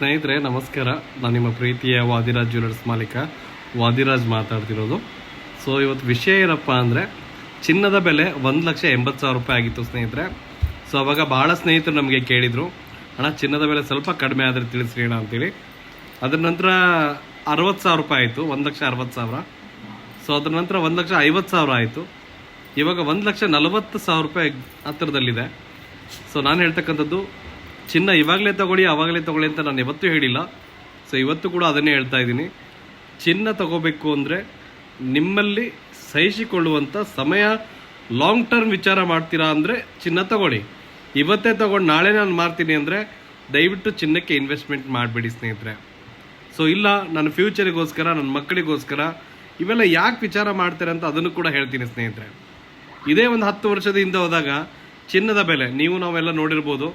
ಸ್ನೇಹಿತರೆ ನಮಸ್ಕಾರ. ನಾನು ನಿಮ್ಮ ಪ್ರೀತಿಯ ವಾದಿರಾಜ್ ಜ್ಯುವೆಲರ್ಸ್ ಮಾಲೀಕ ವಾದಿರಾಜ್ ಮಾತಾಡ್ತಿರೋದು. ಸೊ ಇವತ್ತು ವಿಷಯ ಏನಪ್ಪ ಅಂದರೆ, ಚಿನ್ನದ ಬೆಲೆ 1,80,000 ರೂಪಾಯಿ ಆಗಿತ್ತು ಸ್ನೇಹಿತರೆ. ಸೊ ಅವಾಗ ಭಾಳ ಸ್ನೇಹಿತರು ನಮಗೆ ಕೇಳಿದರು, ಅಣ್ಣ ಚಿನ್ನದ ಬೆಲೆ ಸ್ವಲ್ಪ ಕಡಿಮೆ ಆದರೆ ತಿಳಿಸ್ರಿ ಅಣ್ಣ ಅಂತೇಳಿ. ಅದ್ರ ನಂತರ 60,000 ರೂಪಾಯಿ ಆಯಿತು, 1,60,000. ಸೊ ಅದ್ರ ನಂತರ 1,50,000 ಆಯಿತು. ಇವಾಗ 1,40,000 ರೂಪಾಯಿ ಹತ್ತಿರದಲ್ಲಿದೆ. ಸೊ ನಾನು ಹೇಳ್ತಕ್ಕಂಥದ್ದು, ಚಿನ್ನ ಇವಾಗಲೇ ತಗೊಳ್ಳಿ ಆವಾಗಲೇ ತಗೊಳ್ಳಿ ಅಂತ ನಾನು ಯಾವತ್ತೂ ಹೇಳಿಲ್ಲ. ಸೊ ಇವತ್ತು ಕೂಡ ಅದನ್ನೇ ಹೇಳ್ತಾ ಇದ್ದೀನಿ. ಚಿನ್ನ ತಗೋಬೇಕು ಅಂದರೆ ನಿಮ್ಮಲ್ಲಿ ಸಹಿಸಿಕೊಳ್ಳುವಂಥ ಸಮಯ, ಲಾಂಗ್ ಟರ್ಮ್ ವಿಚಾರ ಮಾಡ್ತೀರಾ ಅಂದರೆ ಚಿನ್ನ ತಗೊಳ್ಳಿ. ಇವತ್ತೇ ತಗೊಂಡು ನಾಳೆ ನಾನು ಮಾರ್ತೀನಿ ಅಂದರೆ ದಯವಿಟ್ಟು ಚಿನ್ನಕ್ಕೆ ಇನ್ವೆಸ್ಟ್ಮೆಂಟ್ ಮಾಡಬೇಡಿ ಸ್ನೇಹಿತರೆ. ಸೊ ಇಲ್ಲ ನಾನು ಫ್ಯೂಚರಿಗೋಸ್ಕರ, ನನ್ನ ಮಕ್ಕಳಿಗೋಸ್ಕರ ಇವೆಲ್ಲ ಯಾಕೆ ವಿಚಾರ ಮಾಡ್ತಾರೆ ಅಂತ ಅದನ್ನು ಕೂಡ ಹೇಳ್ತೀನಿ ಸ್ನೇಹಿತರೆ. ಇದೇ ಒಂದು 10 ವರ್ಷದ ಹಿಂದೆ ಹೋದಾಗ ಚಿನ್ನದ ಬೆಲೆ ನಾವೆಲ್ಲ ನೋಡಿರ್ಬೋದು,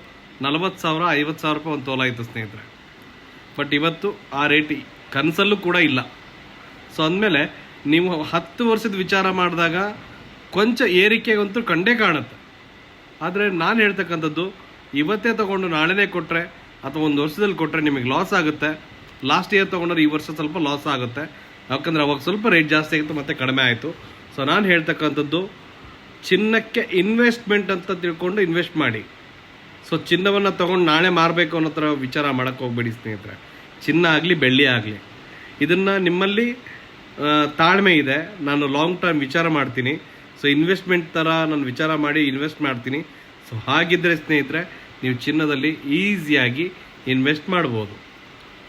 40,000 50,000 ರೂಪಾಯಿ ಒಂದು ತೋಲ ಇತ್ತು ಸ್ನೇಹಿತರೆ. ಬಟ್ ಇವತ್ತು ಆ ರೇಟ್ ಕನಸಲ್ಲೂ ಕೂಡ ಇಲ್ಲ. ಸೊ ಅಂದಮೇಲೆ ನೀವು 10 ವರ್ಷದ ವಿಚಾರ ಮಾಡಿದಾಗ ಕೊಂಚ ಏರಿಕೆಗಂತೂ ಕಂಡೇ ಕಾಣುತ್ತೆ. ಆದರೆ ನಾನು ಹೇಳ್ತಕ್ಕಂಥದ್ದು, ಇವತ್ತೇ ತೊಗೊಂಡು ನಾಳೆನೇ ಕೊಟ್ಟರೆ ಅಥವಾ ಒಂದು ವರ್ಷದಲ್ಲಿ ಕೊಟ್ಟರೆ ನಿಮಗೆ ಲಾಸ್ ಆಗುತ್ತೆ. ಲಾಸ್ಟ್ ಇಯರ್ ತೊಗೊಂಡ್ರೆ ಈ ವರ್ಷ ಸ್ವಲ್ಪ ಲಾಸ್ ಆಗುತ್ತೆ, ಯಾಕಂದರೆ ಅವಾಗ ಸ್ವಲ್ಪ ರೇಟ್ ಜಾಸ್ತಿ ಆಗಿತ್ತು ಮತ್ತು ಕಡಿಮೆ ಆಯಿತು. ಸೊ ನಾನು ಹೇಳ್ತಕ್ಕಂಥದ್ದು, ಚಿನ್ನಕ್ಕೆ ಇನ್ವೆಸ್ಟ್ಮೆಂಟ್ ಅಂತ ತಿಳ್ಕೊಂಡು ಇನ್ವೆಸ್ಟ್ ಮಾಡಿ. ಸೊ ಚಿನ್ನವನ್ನು ತೊಗೊಂಡು ನಾಳೆ ಮಾರಬೇಕು ಅನ್ನೋ ಥರ ವಿಚಾರ ಮಾಡೋಕ್ಕೆ ಹೋಗ್ಬೇಡಿ ಸ್ನೇಹಿತರೆ. ಚಿನ್ನ ಆಗಲಿ ಬೆಳ್ಳಿ ಆಗಲಿ, ಇದನ್ನು ನಿಮ್ಮಲ್ಲಿ ತಾಳ್ಮೆ ಇದೆ, ನಾನು ಲಾಂಗ್ ಟರ್ಮ್ ವಿಚಾರ ಮಾಡ್ತೀನಿ. ಸೊ ಇನ್ವೆಸ್ಟ್ಮೆಂಟ್ ಥರ ನಾನು ವಿಚಾರ ಮಾಡಿ ಇನ್ವೆಸ್ಟ್ ಮಾಡ್ತೀನಿ. ಸೊ ಹಾಗಿದ್ದರೆ ಸ್ನೇಹಿತರೆ, ನೀವು ಚಿನ್ನದಲ್ಲಿ ಈಸಿಯಾಗಿ ಇನ್ವೆಸ್ಟ್ ಮಾಡ್ಬೋದು.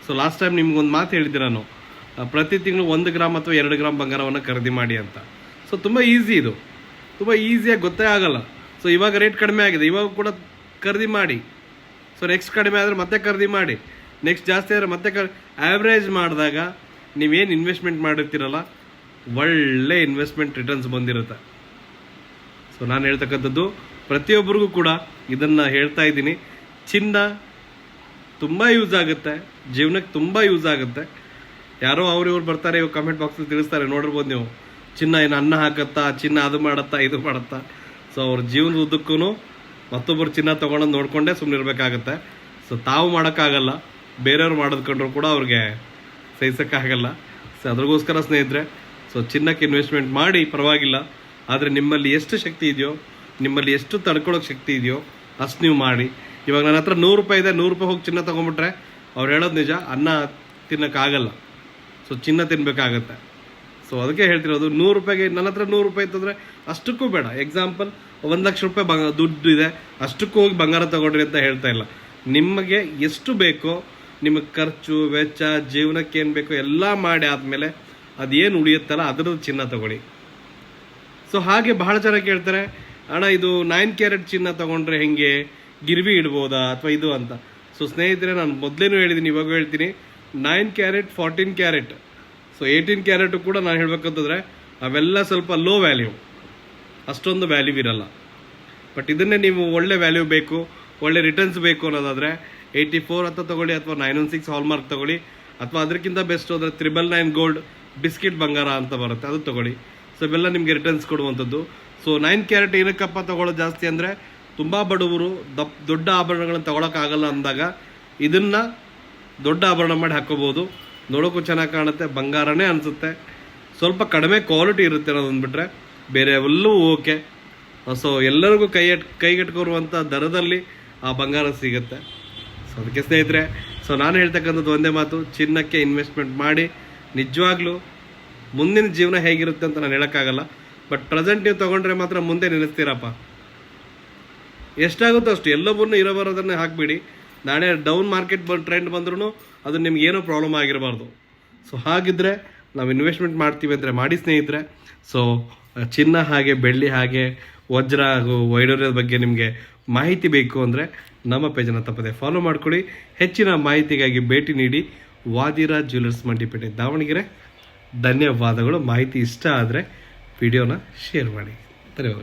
ಸೊ ಲಾಸ್ಟ್ ಟೈಮ್ ನಿಮ್ಗೊಂದು ಮಾತು ಹೇಳಿದ್ದೆ ನಾನು, ಪ್ರತಿ ತಿಂಗಳು 1 ಗ್ರಾಮ್ ಅಥವಾ 2 ಗ್ರಾಮ್ ಬಂಗಾರವನ್ನು ಖರೀದಿ ಮಾಡಿ ಅಂತ. ಸೊ ತುಂಬ ಈಸಿ, ಇದು ತುಂಬ ಈಸಿಯಾಗಿ ಗೊತ್ತೇ ಆಗಲ್ಲ. ಸೊ ಇವಾಗ ರೇಟ್ ಕಡಿಮೆ ಆಗಿದೆ, ಇವಾಗ ಕೂಡ ಖರೀದಿ ಮಾಡಿ. ಸೊ ನೆಕ್ಸ್ಟ್ ಕಡಿಮೆ ಆದರೆ ಮತ್ತೆ ಖರೀದಿ ಮಾಡಿ, ನೆಕ್ಸ್ಟ್ ಜಾಸ್ತಿ ಆದರೆ ಮತ್ತೆ ಆ್ಯಾವ್ರೇಜ್ ಮಾಡಿದಾಗ ನೀವೇನು ಇನ್ವೆಸ್ಟ್ಮೆಂಟ್ ಮಾಡಿರ್ತೀರಲ್ಲ, ಒಳ್ಳೆ ಇನ್ವೆಸ್ಟ್ಮೆಂಟ್ ರಿಟರ್ನ್ಸ್ ಬಂದಿರುತ್ತೆ. ಸೊ ನಾನು ಹೇಳ್ತಕ್ಕಂಥದ್ದು ಪ್ರತಿಯೊಬ್ಬರಿಗೂ ಕೂಡ ಇದನ್ನು ಹೇಳ್ತಾ ಇದ್ದೀನಿ. ಚಿನ್ನ ತುಂಬ ಯೂಸ್ ಆಗುತ್ತೆ, ಜೀವನಕ್ಕೆ ತುಂಬ ಯೂಸ್ ಆಗುತ್ತೆ. ಯಾರೋ ಅವ್ರು ಬರ್ತಾರೆ, ಇವ್ರು ಕಮೆಂಟ್ ಬಾಕ್ಸಲ್ಲಿ ತಿಳಿಸ್ತಾರೆ, ನೋಡಿರ್ಬೋದು ನೀವು, ಚಿನ್ನ ಏನು ಅನ್ನ ಹಾಕತ್ತಾ, ಚಿನ್ನ ಅದು ಮಾಡತ್ತಾ ಇದು ಮಾಡತ್ತಾ. ಸೊ ಅವ್ರ ಜೀವನದ ಉದ್ದಕ್ಕೂ ಮತ್ತೊಬ್ಬರು ಚಿನ್ನ ತೊಗೊಂಡು ನೋಡಿಕೊಂಡೇ ಸುಮ್ಮನೆ ಇರಬೇಕಾಗತ್ತೆ. ಸೊ ತಾವು ಮಾಡೋಕ್ಕಾಗಲ್ಲ, ಬೇರೆಯವ್ರು ಮಾಡೋದ್ಕೊಂಡ್ರು ಕೂಡ ಅವ್ರಿಗೆ ಸಹಿಸೋಕ್ಕಾಗಲ್ಲ. ಸೊ ಅದ್ರಿಗೋಸ್ಕರ ಸ್ನೇಹಿತರೆ, ಸೊ ಚಿನ್ನಕ್ಕೆ ಇನ್ವೆಸ್ಟ್ಮೆಂಟ್ ಮಾಡಿ ಪರವಾಗಿಲ್ಲ. ಆದರೆ ನಿಮ್ಮಲ್ಲಿ ಎಷ್ಟು ಶಕ್ತಿ ಇದೆಯೋ, ನಿಮ್ಮಲ್ಲಿ ಎಷ್ಟು ತಡ್ಕೊಳ್ಳೋಕೆ ಶಕ್ತಿ ಇದೆಯೋ ಅಷ್ಟು ನೀವು ಮಾಡಿ. ಇವಾಗ ನನ್ನ ಹತ್ರ 100 ರೂಪಾಯಿ ಇದೆ, 100 ರೂಪಾಯಿ ಹೋಗಿ ಚಿನ್ನ ತೊಗೊಂಬಿಟ್ರೆ ಅವ್ರು ಹೇಳೋದು ನಿಜ, ಅನ್ನ ತಿನ್ನೋಕ್ಕಾಗಲ್ಲ. ಸೊ ಚಿನ್ನ ತಿನ್ನಬೇಕಾಗತ್ತೆ. ಸೊ ಅದಕ್ಕೆ ಹೇಳ್ತಿರೋದು, 100 ರೂಪಾಯಿಗೆ ನನ್ನ ಹತ್ರ 100 ರೂಪಾಯಿ ಇತ್ತಂದರೆ ಅಷ್ಟಕ್ಕೂ ಬೇಡ. ಎಕ್ಸಾಂಪಲ್ 1,00,000 ರೂಪಾಯಿ ದುಡ್ಡು ಇದೆ, ಅಷ್ಟಕ್ಕೂ ಹೋಗಿ ಬಂಗಾರ ತಗೊಳ್ರಿ ಅಂತ ಹೇಳ್ತಾ ಇಲ್ಲ. ನಿಮಗೆ ಎಷ್ಟು ಬೇಕೋ, ನಿಮಗೆ ಖರ್ಚು ವೆಚ್ಚ ಜೀವನಕ್ಕೆ ಏನು ಬೇಕೋ ಎಲ್ಲ ಮಾಡಿ ಆದಮೇಲೆ ಅದೇನು ಉಳಿಯುತ್ತಲ್ಲ ಅದರದ್ದು ಚಿನ್ನ ತಗೊಳ್ಳಿ. ಸೊ ಹಾಗೆ ಬಹಳ ಜನ ಕೇಳ್ತಾರೆ, ಅಣ್ಣ ಇದು 9 ಕ್ಯಾರೆಟ್ ಚಿನ್ನ ತೊಗೊಂಡ್ರೆ ಹೆಂಗೆ, ಗಿರ್ವಿ ಇಡ್ಬೋದಾ ಅಥವಾ ಇದು ಅಂತ. ಸೊ ಸ್ನೇಹಿತರೆ, ನಾನು ಮೊದಲೇನು ಹೇಳಿದ್ದೀನಿ, ಇವಾಗ ಹೇಳ್ತೀನಿ, 9 ಕ್ಯಾರೆಟ್ 14 ಕ್ಯಾರೆಟ್, ಸೊ 18 ಕ್ಯಾರೆಟು ಕೂಡ ನಾನು ಹೇಳ್ಬೇಕಂತಂದರೆ ಅವೆಲ್ಲ ಸ್ವಲ್ಪ ಲೋ ವ್ಯಾಲ್ಯೂ, ಅಷ್ಟೊಂದು ವ್ಯಾಲ್ಯೂ ಇರಲ್ಲ. ಬಟ್ ಇದನ್ನೇ ನೀವು ಒಳ್ಳೆ ವ್ಯಾಲ್ಯೂ ಬೇಕು, ಒಳ್ಳೆ ರಿಟರ್ನ್ಸ್ ಬೇಕು ಅನ್ನೋದಾದರೆ 84 ಅಂತ ತೊಗೊಳ್ಳಿ, ಅಥವಾ 916 ಹಾಲ್ಮಾರ್ಕ್ ತೊಗೊಳ್ಳಿ, ಅಥವಾ ಅದಕ್ಕಿಂತ ಬೆಸ್ಟ್ ಹೋದರೆ 999 ಗೋಲ್ಡ್ ಬಿಸ್ಕಿಟ್ ಬಂಗಾರ ಅಂತ ಬರುತ್ತೆ, ಅದು ತೊಗೊಳ್ಳಿ. ಸೊ ಇವೆಲ್ಲ ನಿಮಗೆ ರಿಟರ್ನ್ಸ್ ಕೊಡುವಂಥದ್ದು. ಸೊ 9 ಕ್ಯಾರೆಟ್ ಏನಕ್ಕಪ್ಪ ತೊಗೊಳ್ಳೋದು ಜಾಸ್ತಿ ಅಂದರೆ, ತುಂಬ ಬಡವರು ದೊಡ್ಡ ಆಭರಣಗಳನ್ನು ತೊಗೊಳಕ್ಕಾಗಲ್ಲ ಅಂದಾಗ ಇದನ್ನು ದೊಡ್ಡ ಆಭರಣ ಮಾಡಿ ಹಾಕೋಬೋದು. ನೋಡೋಕ್ಕೂ ಚೆನ್ನಾಗಿ ಕಾಣುತ್ತೆ, ಬಂಗಾರನೇ ಅನಿಸುತ್ತೆ, ಸ್ವಲ್ಪ ಕಡಿಮೆ ಕ್ವಾಲಿಟಿ ಇರುತ್ತೆ ಅನ್ನೋದನ್ನು ಬಿಟ್ಟರೆ ಬೇರೆ ಎಲ್ಲವೂ ಓಕೆ. ಸೊ ಎಲ್ಲರಿಗೂ ಕೈಗೆಟ್ಕೊರುವಂಥ ದರದಲ್ಲಿ ಆ ಬಂಗಾರ ಸಿಗುತ್ತೆ. ಸೊ ಅದಕ್ಕೆ ಸ್ನೇಹಿತರೆ, ಸೊ ನಾನು ಹೇಳ್ತಕ್ಕಂಥದ್ದು ಒಂದೇ ಮಾತು, ಚಿನ್ನಕ್ಕೆ ಇನ್ವೆಸ್ಟ್ಮೆಂಟ್ ಮಾಡಿ. ನಿಜವಾಗ್ಲೂ ಮುಂದಿನ ಜೀವನ ಹೇಗಿರುತ್ತೆ ಅಂತ ನಾನು ಹೇಳೋಕ್ಕಾಗಲ್ಲ. ಬಟ್ ಪ್ರೆಸೆಂಟ್ ನೀವು ತೊಗೊಂಡ್ರೆ ಮಾತ್ರ ಮುಂದೆ ನೆನೆಸ್ತೀರಪ್ಪ. ಎಷ್ಟಾಗುತ್ತೋ ಅಷ್ಟು, ಎಲ್ಲವನ್ನೂ ಇರೋಬರೋದನ್ನೇ ಹಾಕಿಬಿಡಿ. ನಾಳೆ ಡೌನ್ ಮಾರ್ಕೆಟ್ ಟ್ರೆಂಡ್ ಬಂದ್ರೂ ಅದು ನಿಮ್ಗೆ ಏನೂ ಪ್ರಾಬ್ಲಮ್ ಆಗಿರಬಾರ್ದು. ಸೊ ಹಾಗಿದ್ದರೆ ನಾವು ಇನ್ವೆಸ್ಟ್ಮೆಂಟ್ ಮಾಡ್ತೀವಿ ಅಂದರೆ ಮಾಡಿ ಸ್ನೇಹಿತರೆ. ಸೊ ಚಿನ್ನ ಹಾಗೆ ಬೆಳ್ಳಿ ಹಾಗೆ ವಜ್ರ ಹಾಗೂ ವೈಡೂರ್ಯದ ಬಗ್ಗೆ ನಿಮಗೆ ಮಾಹಿತಿ ಬೇಕು ಅಂದರೆ ನಮ್ಮ ಪೇಜನ್ನು ತಪ್ಪದೆ ಫಾಲೋ ಮಾಡ್ಕೊಳ್ಳಿ. ಹೆಚ್ಚಿನ ಮಾಹಿತಿಗಾಗಿ ಭೇಟಿ ನೀಡಿ ವಾದಿರಾಜ್ ಜ್ಯುವೆಲರ್ಸ್ ಮಂಡಿಪೇಟೆ, ದಾವಣಗೆರೆ. ಧನ್ಯವಾದಗಳು. ಮಾಹಿತಿ ಇಷ್ಟ ಆದರೆ ವಿಡಿಯೋನ ಶೇರ್ ಮಾಡಿ. ಧನ್ಯವಾದ.